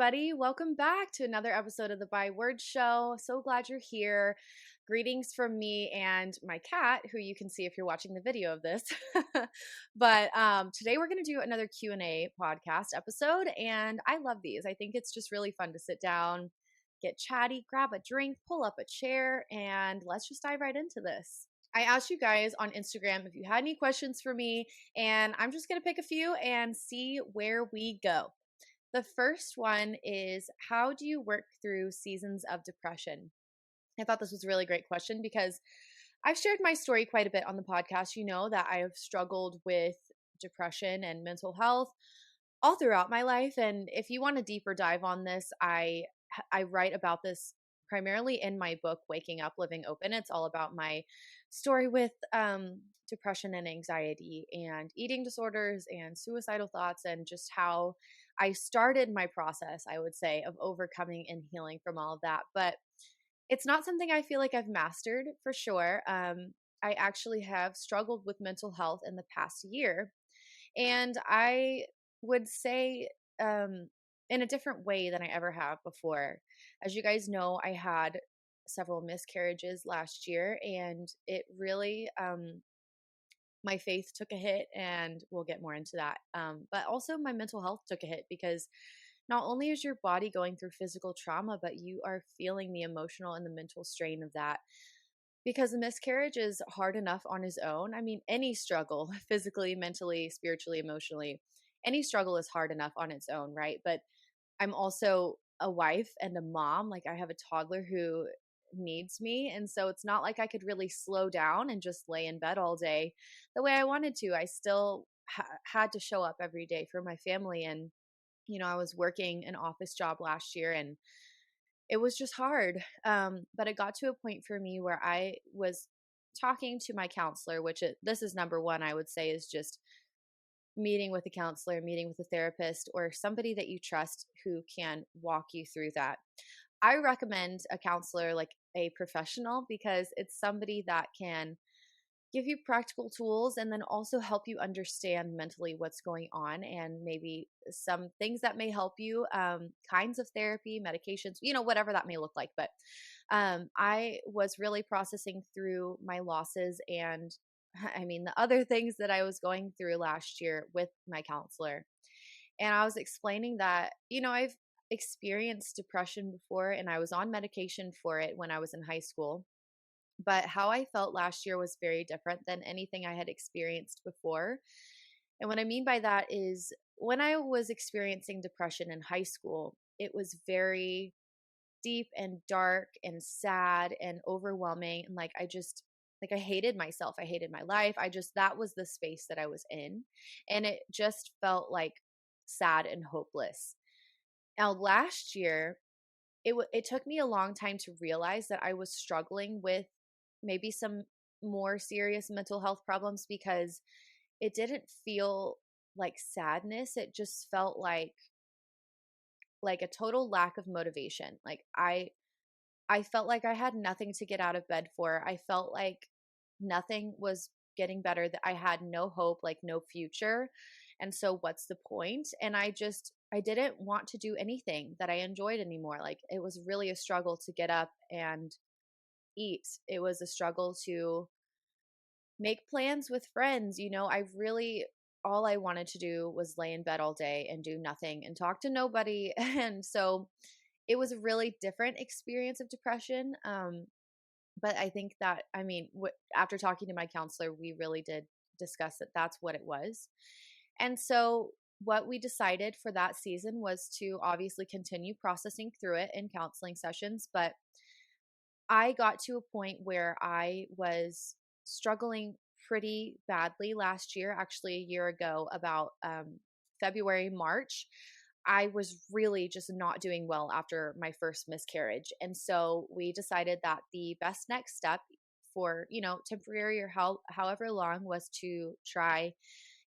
everybody. Welcome back to another episode of the By Word Show. So glad you're here. Greetings from me and my cat, who you can see if you're watching the video of this. But today we're going to do another Q&A podcast episode, and I love these. I think it's just really fun to sit down, get chatty, grab a drink, pull up a chair, and let's just dive right into this. I asked you guys on Instagram if you had any questions for me, and I'm just going to pick a few and see where we go. The first one is, how do you work through seasons of depression? I thought this was a really great question because I've shared my story quite a bit on the podcast. You know that I have struggled with depression and mental health all throughout my life. And if you want a deeper dive on this, I write about this primarily in my book, Waking Up, Living Open. It's all about my story with depression and anxiety and eating disorders and suicidal thoughts, and just how I started my process, I would say, of overcoming and healing from all of that. But it's not something I feel like I've mastered for sure. I actually have struggled with mental health in the past year. And I would say, in a different way than I ever have before. As you guys know, I had several miscarriages last year, and it really, my faith took a hit, and we'll get more into that. But also, my mental health took a hit because not only is your body going through physical trauma, but you are feeling the emotional and the mental strain of that. Because a miscarriage is hard enough on its own. I mean, any struggle, physically, mentally, spiritually, emotionally, any struggle is hard enough on its own, right? But I'm also a wife and a mom. Like, I have a toddler who needs me. And so it's not like I could really slow down and just lay in bed all day the way I wanted to. I still had to show up every day for my family. And, I was working an office job last year, and it was just hard. But it got to a point for me where I was talking to my counselor, this is number one, I would say, is just meeting with a counselor, meeting with a therapist, or somebody that you trust who can walk you through that. I recommend a counselor, like a professional, because it's somebody that can give you practical tools and then also help you understand mentally what's going on, and maybe some things that may help you, kinds of therapy, medications, whatever that may look like. But I was really processing through my losses and I mean, the other things that I was going through last year with my counselor. And I was explaining that, I've experienced depression before, and I was on medication for it when I was in high school. But how I felt last year was very different than anything I had experienced before. And what I mean by that is, when I was experiencing depression in high school, it was very deep and dark and sad and overwhelming. And I hated myself. I hated my life. That was the space that I was in. And it just felt like sad and hopeless. Now, last year, it took me a long time to realize that I was struggling with maybe some more serious mental health problems, because it didn't feel like sadness. It just felt like a total lack of motivation. Like, I felt like I had nothing to get out of bed for. I felt like nothing was getting better, that I had no hope, like no future. And so what's the point? And I didn't want to do anything that I enjoyed anymore. Like, it was really a struggle to get up and eat. It was a struggle to make plans with friends. All I wanted to do was lay in bed all day and do nothing and talk to nobody. And so it was a really different experience of depression. But I think that, after talking to my counselor, we really did discuss that that's what it was. And so what we decided for that season was to obviously continue processing through it in counseling sessions. But I got to a point where I was struggling pretty badly last year, actually a year ago, about February, March. I was really just not doing well after my first miscarriage. And so we decided that the best next step for, temporary or however long, was to try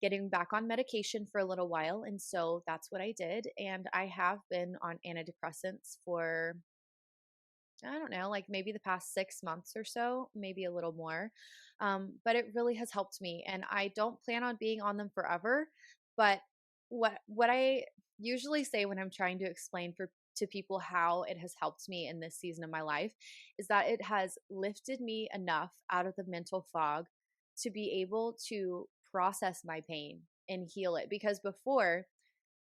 getting back on medication for a little while. And so that's what I did. And I have been on antidepressants for, I don't know, like maybe the past 6 months or so, maybe a little more. But it really has helped me. And I don't plan on being on them forever. But what I usually say when I'm trying to explain to people how it has helped me in this season of my life is that it has lifted me enough out of the mental fog to be able to process my pain and heal it. Because before,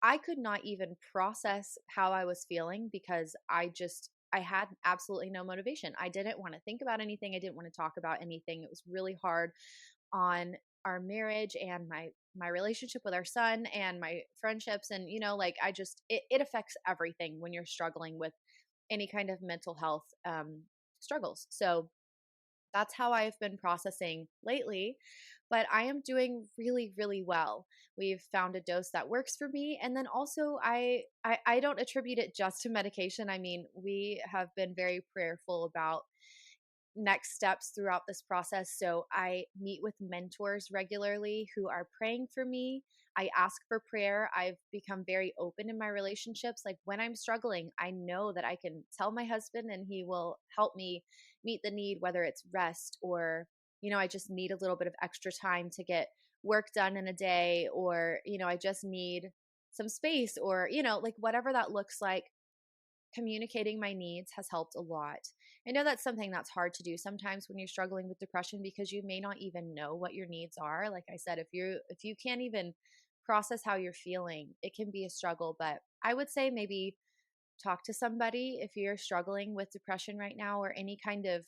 I could not even process how I was feeling because I had absolutely no motivation. I didn't want to think about anything. I didn't want to talk about anything. It was really hard on our marriage and my relationship with our son and my friendships, and like it affects everything when you're struggling with any kind of mental health struggles. So that's how I've been processing lately, but I am doing really, really well. We've found a dose that works for me, and then also I don't attribute it just to medication. I mean, we have been very prayerful about next steps throughout this process. So I meet with mentors regularly who are praying for me. I ask for prayer. I've become very open in my relationships. Like when I'm struggling, I know that I can tell my husband and he will help me meet the need, whether it's rest or, I just need a little bit of extra time to get work done in a day, or, I just need some space, or, like whatever that looks like. Communicating my needs has helped a lot. I know that's something that's hard to do sometimes when you're struggling with depression because you may not even know what your needs are. Like I said, if you can't even process how you're feeling, it can be a struggle, but I would say maybe talk to somebody if you're struggling with depression right now or any kind of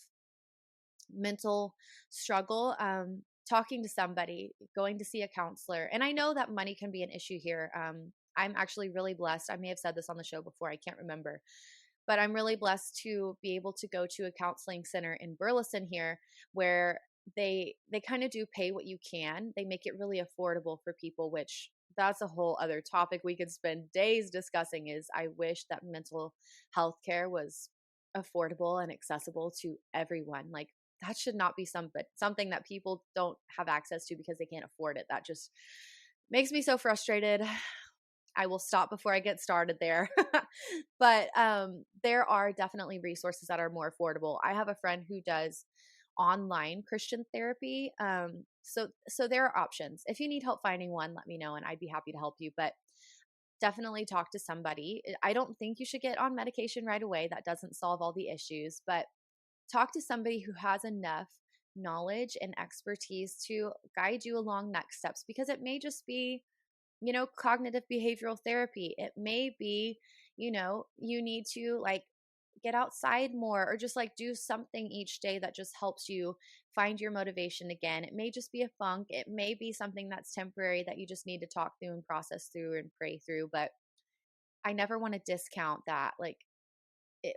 mental struggle. Talking to somebody, going to see a counselor. And I know that money can be an issue here. I'm actually really blessed. I may have said this on the show before, I can't remember, but I'm really blessed to be able to go to a counseling center in Burleson here where they kind of do pay what you can. They make it really affordable for people, which that's a whole other topic we could spend days discussing. Is I wish that mental health care was affordable and accessible to everyone. Like that should not be something that people don't have access to because they can't afford it. That just makes me so frustrated. I will stop before I get started there. But there are definitely resources that are more affordable. I have a friend who does online Christian therapy. So there are options. If you need help finding one, let me know and I'd be happy to help you. But definitely talk to somebody. I don't think you should get on medication right away. That doesn't solve all the issues, but talk to somebody who has enough knowledge and expertise to guide you along next steps, because it may just be cognitive behavioral therapy. It may be, you need to like get outside more or just like do something each day that just helps you find your motivation again. It may just be a funk. It may be something that's temporary that you just need to talk through and process through and pray through. But I never want to discount that. Like,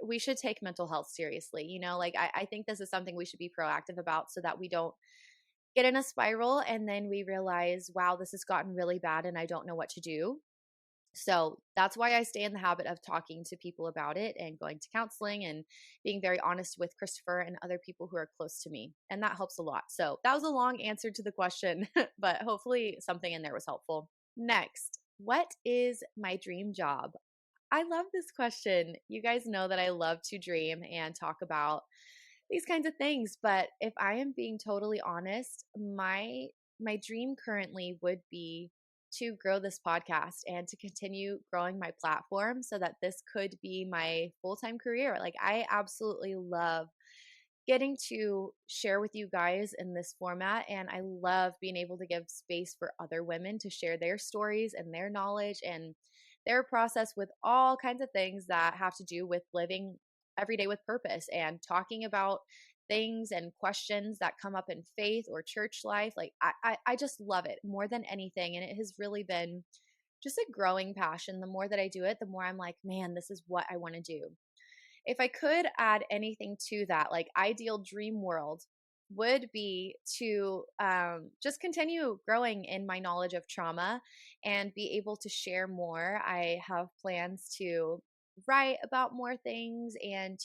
we should take mental health seriously. Like I think this is something we should be proactive about so that we don't get in a spiral and then we realize, wow, this has gotten really bad and I don't know what to do. So that's why I stay in the habit of talking to people about it and going to counseling and being very honest with Christopher and other people who are close to me. And that helps a lot. So that was a long answer to the question, but hopefully something in there was helpful. Next, what is my dream job? I love this question. You guys know that I love to dream and talk about these kinds of things, but if I am being totally honest, my dream currently would be to grow this podcast and to continue growing my platform so that this could be my full-time career. Like I absolutely love getting to share with you guys in this format. And I love being able to give space for other women to share their stories and their knowledge and their process with all kinds of things that have to do with living every day with purpose and talking about things and questions that come up in faith or church life. Like I just love it more than anything. And it has really been just a growing passion. The more that I do it, the more I'm like, man, this is what I want to do. If I could add anything to that, like ideal dream world would be to just continue growing in my knowledge of trauma and be able to share more. I have plans to write about more things and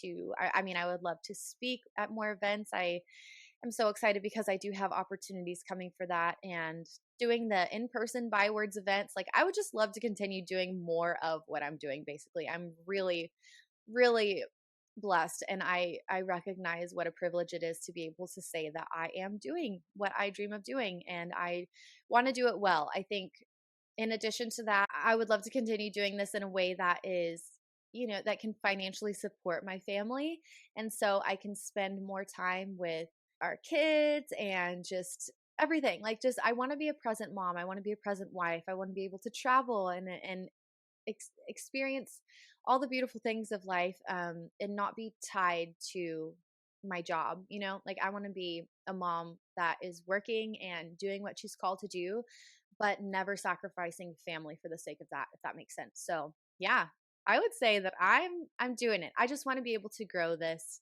I mean, I would love to speak at more events. I am so excited because I do have opportunities coming for that and doing the in-person bywords events. Like I would just love to continue doing more of what I'm doing. Basically, I'm really blessed, and I recognize what a privilege it is to be able to say that I am doing what I dream of doing and I want to do it well. I think in addition to that, I would love to continue doing this in a way that is, that can financially support my family. And so I can spend more time with our kids and just everything. Like, just, I want to be a present mom. I want to be a present wife. I want to be able to travel and experience all the beautiful things of life, and not be tied to my job. Like, I want to be a mom that is working and doing what she's called to do, but never sacrificing family for the sake of that, if that makes sense. So yeah, I would say that I'm doing it. I just want to be able to grow this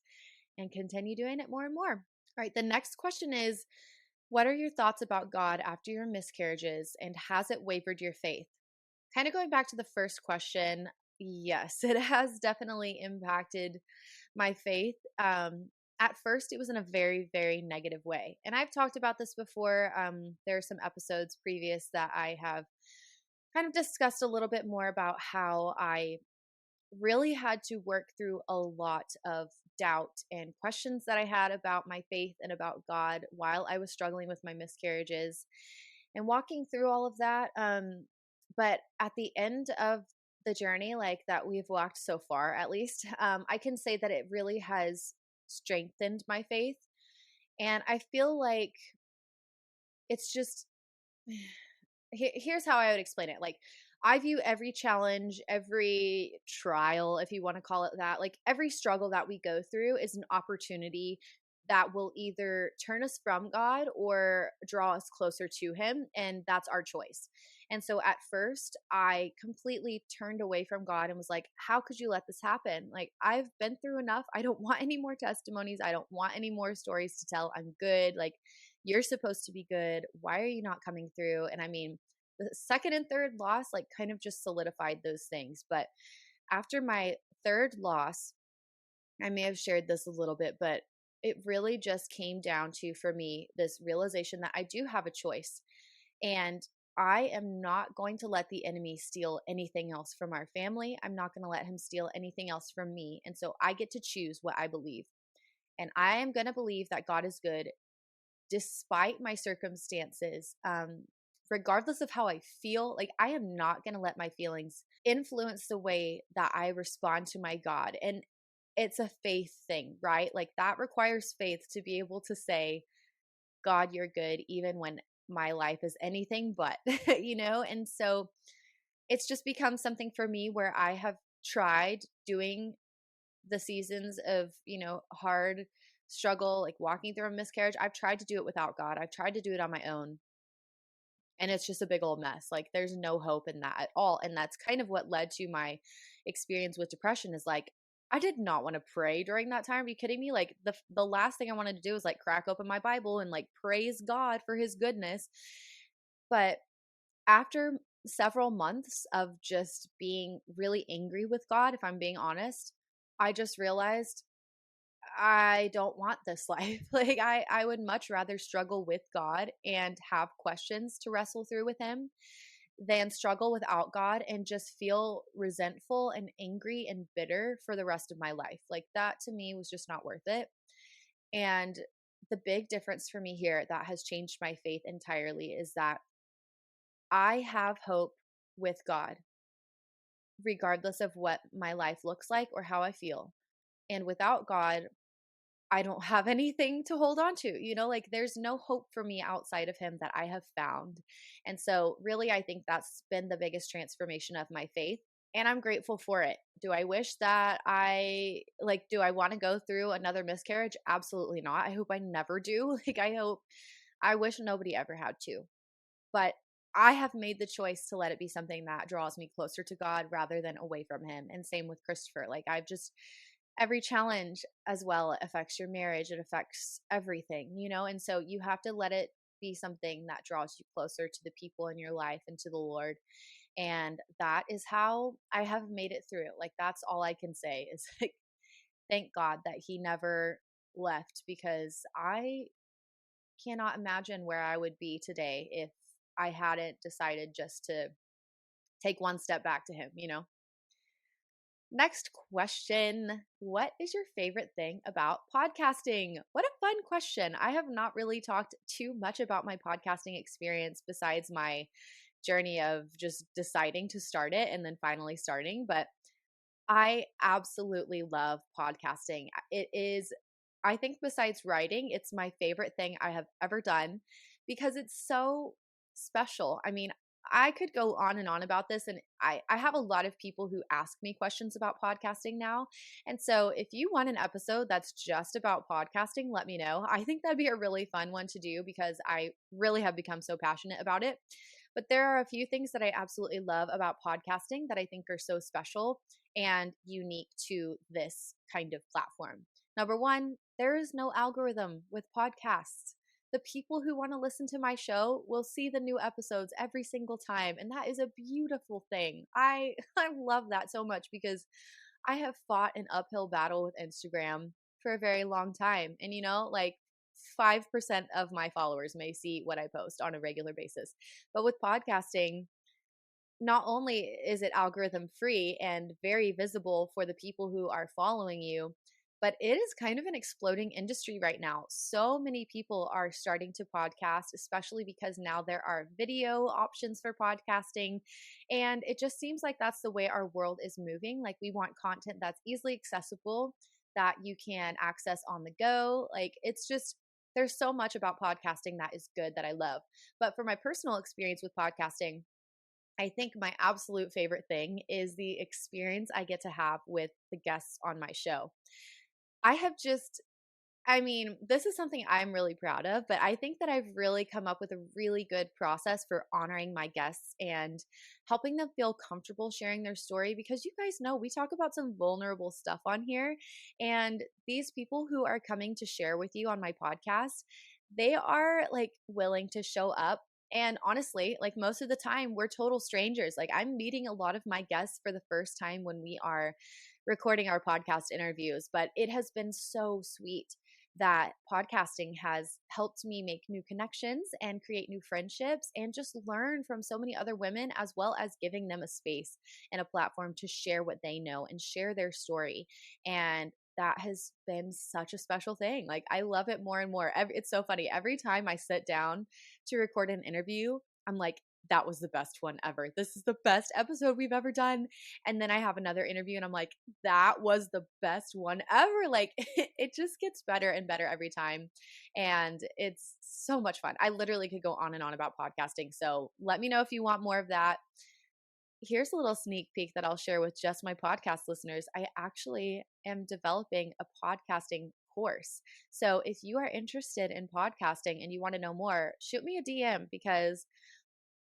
and continue doing it more and more. All right, the next question is, what are your thoughts about God after your miscarriages, and has it wavered your faith? Kind of going back to the first question, yes, it has definitely impacted my faith. At first, it was in a very, very negative way. And I've talked about this before. There are some episodes previous that I have kind of discussed a little bit more about how I really had to work through a lot of doubt and questions that I had about my faith and about God while I was struggling with my miscarriages and walking through all of that. But at the end of the journey, like that we've walked so far, at least, I can say that it really has strengthened my faith. And I feel like it's just, here's how I would explain it. Like, I view every challenge, every trial, if you want to call it that, like every struggle that we go through is an opportunity that will either turn us from God or draw us closer to Him. And that's our choice. And so at first, I completely turned away from God and was like, how could you let this happen? Like, I've been through enough. I don't want any more testimonies. I don't want any more stories to tell. I'm good. Like, you're supposed to be good. Why are you not coming through? And I mean, the second and third loss, like, kind of just solidified those things. But after my third loss, I may have shared this a little bit, but it really just came down to, for me, this realization that I do have a choice. And I am not going to let the enemy steal anything else from our family. I'm not going to let him steal anything else from me. And so I get to choose what I believe. And I am going to believe that God is good despite my circumstances. Regardless of how I feel, like, I am not going to let my feelings influence the way that I respond to my God. And it's a faith thing, right? Like, that requires faith to be able to say, God, you're good, even when my life is anything but, And so it's just become something for me where I have tried doing the seasons of, hard struggle, like walking through a miscarriage. I've tried to do it without God. I've tried to do it on my own. And it's just a big old mess. Like, there's no hope in that at all. And that's kind of what led to my experience with depression, is like, I did not want to pray during that time. Are you kidding me? Like, the last thing I wanted to do was like crack open my Bible and like praise God for His goodness. But after several months of just being really angry with God, if I'm being honest, I just realized I don't want this life. Like, I would much rather struggle with God and have questions to wrestle through with Him than struggle without God and just feel resentful and angry and bitter for the rest of my life. Like, that to me was just not worth it. And the big difference for me here that has changed my faith entirely is that I have hope with God, regardless of what my life looks like or how I feel. And without God, I don't have anything to hold on to. Like, there's no hope for me outside of Him that I have found. And so really, I think that's been the biggest transformation of my faith. And I'm grateful for it. Do I wish that do I want to go through another miscarriage? Absolutely not. I hope I never do. I wish nobody ever had to. But I have made the choice to let it be something that draws me closer to God rather than away from Him. And same with Christopher. Like, every challenge as well affects your marriage. It affects everything. And so you have to let it be something that draws you closer to the people in your life and to the Lord. And that is how I have made it through. Like, that's all I can say is like, thank God that He never left, because I cannot imagine where I would be today if I hadn't decided just to take one step back to Him. Next question. What is your favorite thing about podcasting? What a fun question. I have not really talked too much about my podcasting experience besides my journey of just deciding to start it and then finally starting. But I absolutely love podcasting. It is, I think, besides writing, it's my favorite thing I have ever done because it's so special. I mean, I could go on and on about this, and I have a lot of people who ask me questions about podcasting now. And so, if you want an episode that's just about podcasting, let me know. I think that'd be a really fun one to do because I really have become so passionate about it. But there are a few things that I absolutely love about podcasting that I think are so special and unique to this kind of platform. Number one, there is no algorithm with podcasts. The people who want to listen to my show will see the new episodes every single time. And that is a beautiful thing. I love that so much because I have fought an uphill battle with Instagram for a very long time. And like 5% of my followers may see what I post on a regular basis. But with podcasting, not only is it algorithm free and very visible for the people who are following you, but it is kind of an exploding industry right now. So many people are starting to podcast, especially because now there are video options for podcasting. And it just seems like that's the way our world is moving. Like, we want content that's easily accessible, that you can access on the go. Like, it's just, there's so much about podcasting that is good that I love. But for my personal experience with podcasting, I think my absolute favorite thing is the experience I get to have with the guests on my show. I have just, I mean, this is something I'm really proud of, but I think that I've really come up with a really good process for honoring my guests and helping them feel comfortable sharing their story because you guys know we talk about some vulnerable stuff on here. And these people who are coming to share with you on my podcast, they are like willing to show up. And honestly, like most of the time, we're total strangers. Like, I'm meeting a lot of my guests for the first time when we are recording our podcast interviews, but it has been so sweet that podcasting has helped me make new connections and create new friendships and just learn from so many other women, as well as giving them a space and a platform to share what they know and share their story. And that has been such a special thing. Like, I love it more and more. It's so funny. Every time I sit down to record an interview, I'm like, that was the best one ever. This is the best episode we've ever done. And then I have another interview and I'm like, that was the best one ever. Like, it just gets better and better every time. And it's so much fun. I literally could go on and on about podcasting. So let me know if you want more of that. Here's a little sneak peek that I'll share with just my podcast listeners. I actually am developing a podcasting course. So if you are interested in podcasting and you want to know more, shoot me a DM because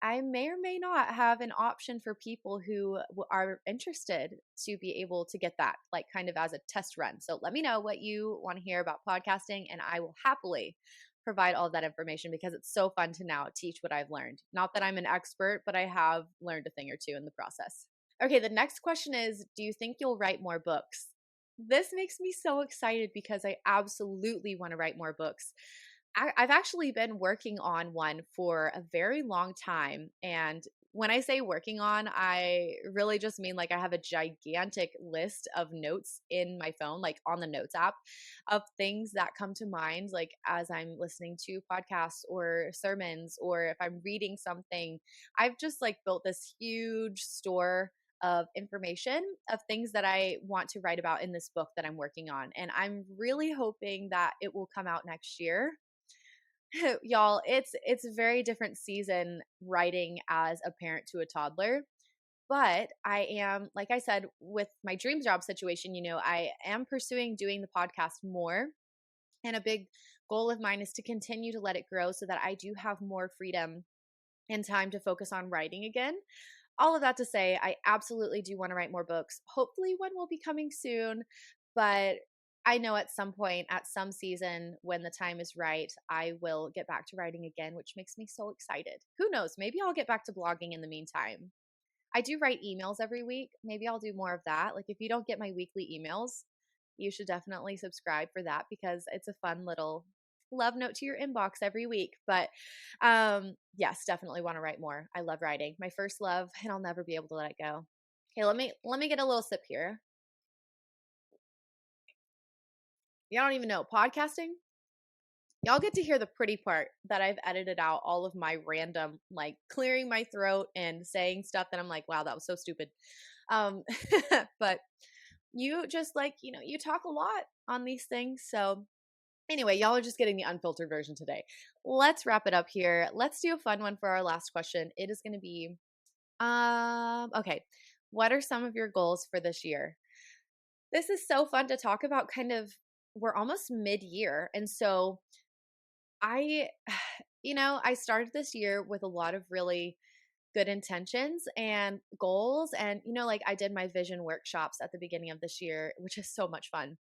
I may or may not have an option for people who are interested to be able to get that, like kind of as a test run. So let me know what you want to hear about podcasting, and I will happily provide all that information because it's so fun to now teach what I've learned. Not that I'm an expert, but I have learned a thing or two in the process. Okay, the next question is, do you think you'll write more books? This makes me so excited because I absolutely want to write more books. I've actually been working on one for a very long time. And when I say working on, I really just mean like I have a gigantic list of notes in my phone, like on the notes app, of things that come to mind, like as I'm listening to podcasts or sermons, or if I'm reading something. I've just like built this huge store of information of things that I want to write about in this book that I'm working on. And I'm really hoping that it will come out next year. Y'all, it's a very different season writing as a parent to a toddler. But I am, like I said, with my dream job situation, I am pursuing doing the podcast more. And a big goal of mine is to continue to let it grow so that I do have more freedom and time to focus on writing again. All of that to say, I absolutely do want to write more books. Hopefully, one will be coming soon, but I know at some point, at some season, when the time is right, I will get back to writing again, which makes me so excited. Who knows? Maybe I'll get back to blogging in the meantime. I do write emails every week. Maybe I'll do more of that. Like, if you don't get my weekly emails, you should definitely subscribe for that because it's a fun little love note to your inbox every week. But yes, definitely want to write more. I love writing. My first love, and I'll never be able to let it go. Okay, let me get a little sip here. You don't even know podcasting. Y'all get to hear the pretty part that I've edited out all of my random, like clearing my throat and saying stuff that I'm like, wow, that was so stupid. Um, but you just like, you talk a lot on these things. So anyway, y'all are just getting the unfiltered version today. Let's wrap it up here. Let's do a fun one for our last question. It is going to be, okay. What are some of your goals for this year? This is so fun to talk about. Kind of, we're almost mid-year. And so I, I started this year with a lot of really good intentions and goals. And, like I did my vision workshops at the beginning of this year, which is so much fun.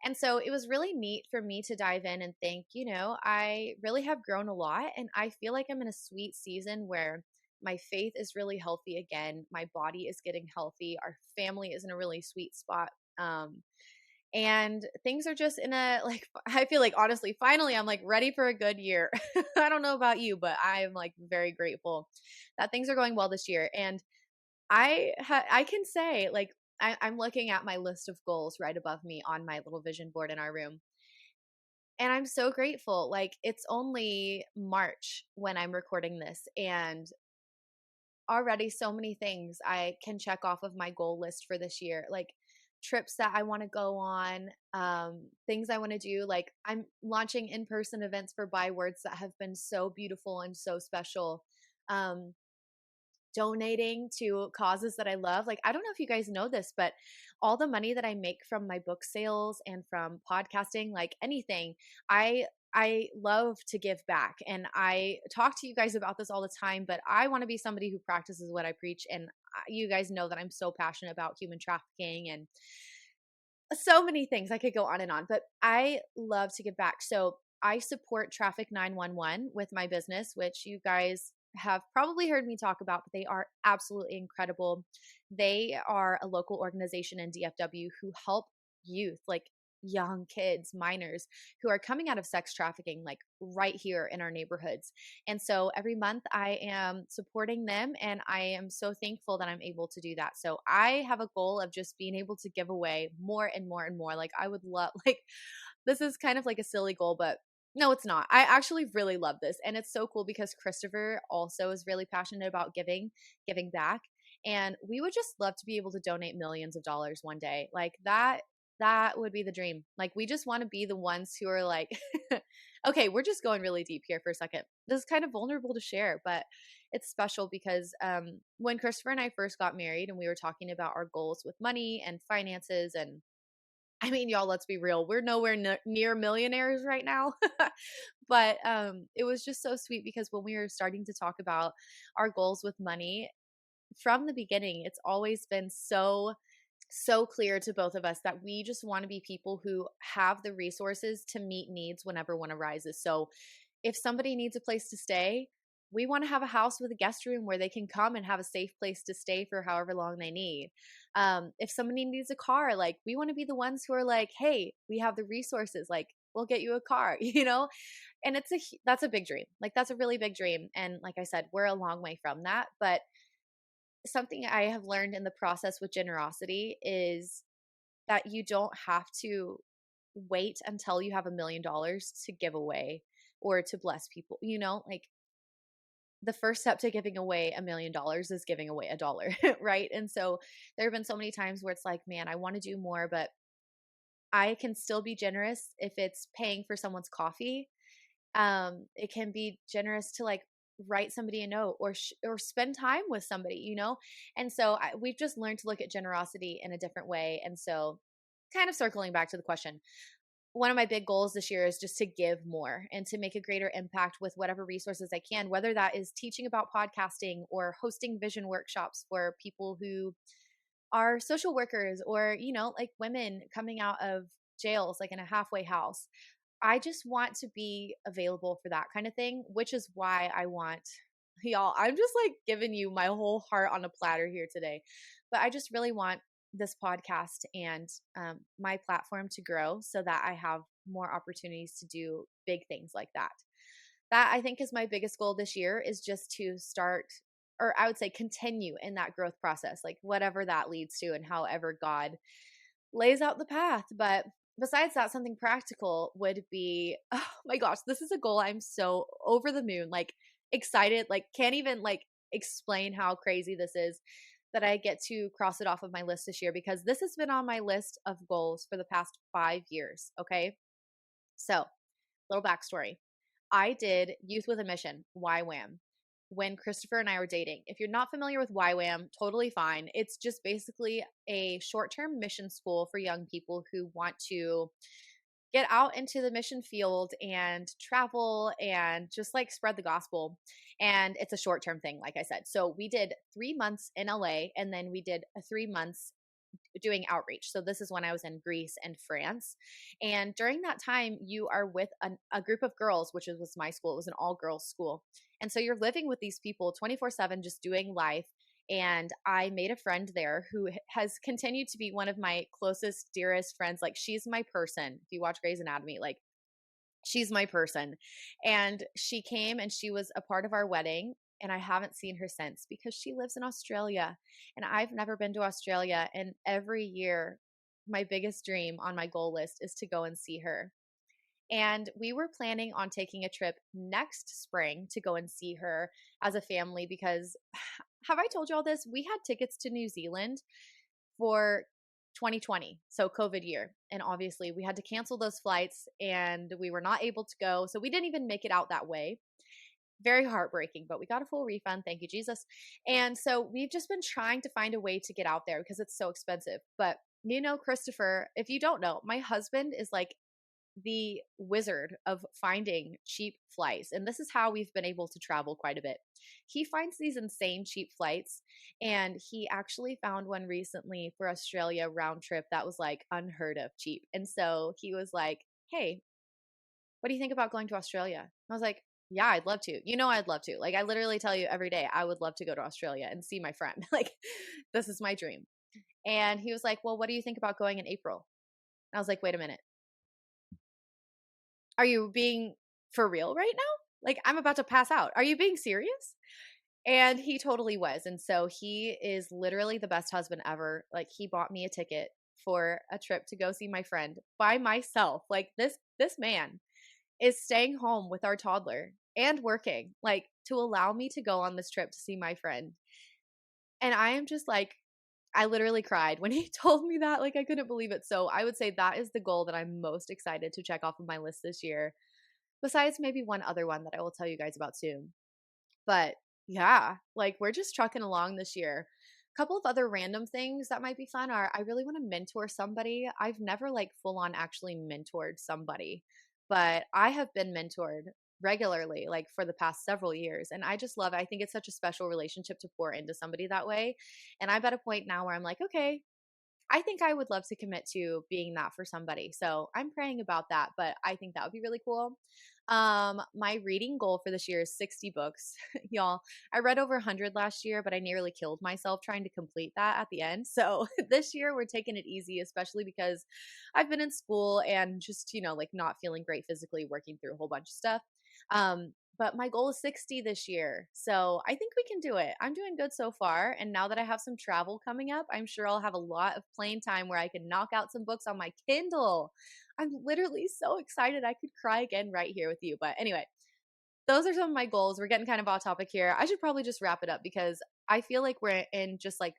And so it was really neat for me to dive in and think, I really have grown a lot. And I feel like I'm in a sweet season where my faith is really healthy again. My body is getting healthy. Our family is in a really sweet spot. And things are just in a like I feel like honestly finally I'm like ready for a good year. I don't know about you, but I'm like very grateful that things are going well this year. And I can say like I'm looking at my list of goals right above me on my little vision board in our room, and I'm so grateful. Like it's only March when I'm recording this, and already so many things I can check off of my goal list for this year. Like trips that I want to go on, things I want to do. Like I'm launching in-person events for Bywords that have been so beautiful and so special. Um, Donating to causes that I love. Like, I don't know if you guys know this, but all the money that I make from my book sales and from podcasting, like anything, I love to give back. And I talk to you guys about this all the time, but I want to be somebody who practices what I preach. And you guys know that I'm so passionate about human trafficking and so many things. I could go on and on, but I love to give back. So I support Traffic 911 with my business, which you guys have probably heard me talk about, but they are absolutely incredible. They are a local organization in DFW who help youth, like young kids, minors who are coming out of sex trafficking, like right here in our neighborhoods. And so every month I am supporting them, and I am so thankful that I'm able to do that. So I have a goal of just being able to give away more and more and more. Like I would love, like, this is kind of like a silly goal, but no, it's not. I actually really love this. And it's so cool because Christopher also is really passionate about giving back. And we would just love to be able to donate millions of dollars one day. Like that would be the dream. Like we just want to be the ones who are like, okay, we're just going really deep here for a second. This is kind of vulnerable to share, but it's special because when Christopher and I first got married and we were talking about our goals with money and finances, and I mean, y'all, let's be real. We're nowhere near millionaires right now. But it was just so sweet because when we were starting to talk about our goals with money from the beginning, it's always been so clear to both of us that we just want to be people who have the resources to meet needs whenever one arises. So if somebody needs a place to stay, we want to have a house with a guest room where they can come and have a safe place to stay for however long they need. If somebody needs a car, like we want to be the ones who are like, hey, we have the resources, like we'll get you a car, And that's a big dream. Like that's a really big dream. And like I said, we're a long way from that. But something I have learned in the process with generosity is that you don't have to wait until you have $1 million to give away or to bless people. Like the first step to giving away $1 million is giving away $1, right? And so there have been so many times where it's like, man, I want to do more, but I can still be generous if it's paying for someone's coffee. It can be generous to like write somebody a note or spend time with somebody. And so we've just learned to look at generosity in a different way. And so kind of circling back to the question, one of my big goals this year is just to give more and to make a greater impact with whatever resources I can, whether that is teaching about podcasting or hosting vision workshops for people who are social workers or, like women coming out of jails, like in a halfway house. I just want to be available for that kind of thing, which is why I want y'all. I'm just like giving you my whole heart on a platter here today. But I just really want this podcast and my platform to grow so that I have more opportunities to do big things like that. That I think is my biggest goal this year, is just to start, or I would say continue in that growth process, like whatever that leads to and however God lays out the path. But besides that, something practical would be, oh my gosh, this is a goal I'm so over the moon, like excited, like can't even like explain how crazy this is that I get to cross it off of my list this year because this has been on my list of goals for the past 5 years. Okay. So, little backstory. I did Youth with a Mission, YWAM, when Christopher and I were dating. If you're not familiar with YWAM, totally fine. It's just basically a short term mission school for young people who want to get out into the mission field and travel and just like spread the gospel. And it's a short term thing, like I said. So we did 3 months in LA and then we did 3 months doing outreach. So this is when I was in Greece and France. And during that time, you are with a group of girls, which was my school. It was an all girls school. And so you're living with these people 24/7, just doing life. And I made a friend there who has continued to be one of my closest, dearest friends. Like, she's my person. If you watch Grey's Anatomy, like, she's my person. And she came and she was a part of our wedding. And I haven't seen her since because she lives in Australia. And I've never been to Australia. And every year, my biggest dream on my goal list is to go and see her. And we were planning on taking a trip next spring to go and see her as a family because have I told you all this? We had tickets to New Zealand for 2020, so COVID year. And obviously, we had to cancel those flights and we were not able to go. So we didn't even make it out that way. Very heartbreaking, but we got a full refund. Thank you, Jesus. And so we've just been trying to find a way to get out there because it's so expensive. But Christopher, if you don't know, my husband is like the wizard of finding cheap flights. And this is how we've been able to travel quite a bit. He finds these insane cheap flights. And he actually found one recently for Australia round trip that was like unheard of cheap. And so he was like, hey, what do you think about going to Australia? And I was like, yeah, I'd love to. I'd love to. Like, I literally tell you every day, I would love to go to Australia and see my friend. Like, this is my dream. And he was like, well, what do you think about going in April? And I was like, wait a minute. Are you being for real right now? Like, I'm about to pass out. Are you being serious? And he totally was. And so he is literally the best husband ever. Like, he bought me a ticket for a trip to go see my friend by myself. Like, this man is staying home with our toddler and working, like, to allow me to go on this trip to see my friend. And I am just like, I literally cried when he told me that. Like, I couldn't believe it. So I would say that is the goal that I'm most excited to check off of my list this year, besides maybe one other one that I will tell you guys about soon. But yeah, like, we're just trucking along this year. A couple of other random things that might be fun are I really want to mentor somebody. I've never like full on actually mentored somebody, but I have been mentored regularly like for the past several years, and I just love it. I think it's such a special relationship to pour into somebody that way. And I'm at a point now where I'm like, okay, I think I would love to commit to being that for somebody. So I'm praying about that, but I think that would be really cool. My reading goal for this year is 60 books. Y'all, I read over 100 last year, but I nearly killed myself trying to complete that at the end. So this year we're taking it easy, especially because I've been in school and just, like, not feeling great physically, working through a whole bunch of stuff. But my goal is 60 this year. So I think we can do it. I'm doing good so far. And now that I have some travel coming up, I'm sure I'll have a lot of plane time where I can knock out some books on my Kindle. I'm literally so excited. I could cry again right here with you. But anyway, those are some of my goals. We're getting kind of off topic here. I should probably just wrap it up because I feel like we're in just like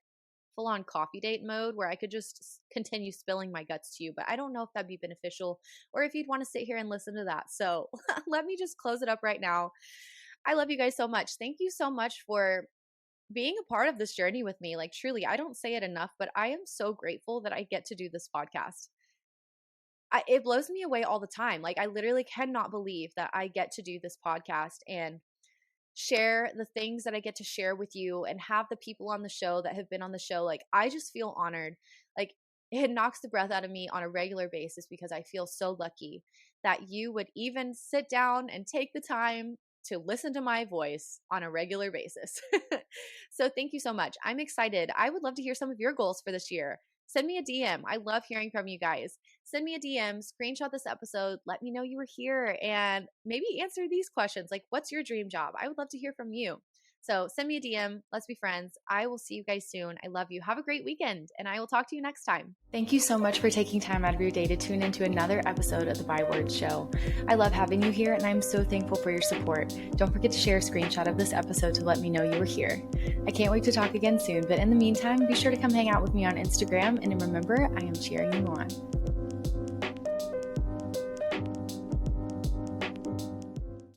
full on coffee date mode where I could just continue spilling my guts to you, but I don't know if that'd be beneficial or if you'd want to sit here and listen to that. So let me just close it up right now. I love you guys so much. Thank you so much for being a part of this journey with me. Like, truly, I don't say it enough, but I am so grateful that I get to do this podcast. It blows me away all the time. Like, I literally cannot believe that I get to do this podcast and share the things that I get to share with you and have the people on the show that have been on the show. Like, I just feel honored. Like, it knocks the breath out of me on a regular basis because I feel so lucky that you would even sit down and take the time to listen to my voice on a regular basis. So thank you so much. I'm excited. I would love to hear some of your goals for this year. Send me a DM. I love hearing from you guys. Send me a DM, screenshot this episode, let me know you were here, and maybe answer these questions like, what's your dream job? I would love to hear from you. So send me a DM. Let's be friends. I will see you guys soon. I love you. Have a great weekend, and I will talk to you next time. Thank you so much for taking time out of your day to tune into another episode of the Byword Show. I love having you here, and I'm so thankful for your support. Don't forget to share a screenshot of this episode to let me know you were here. I can't wait to talk again soon, but in the meantime, be sure to come hang out with me on Instagram, and remember, I am cheering you on.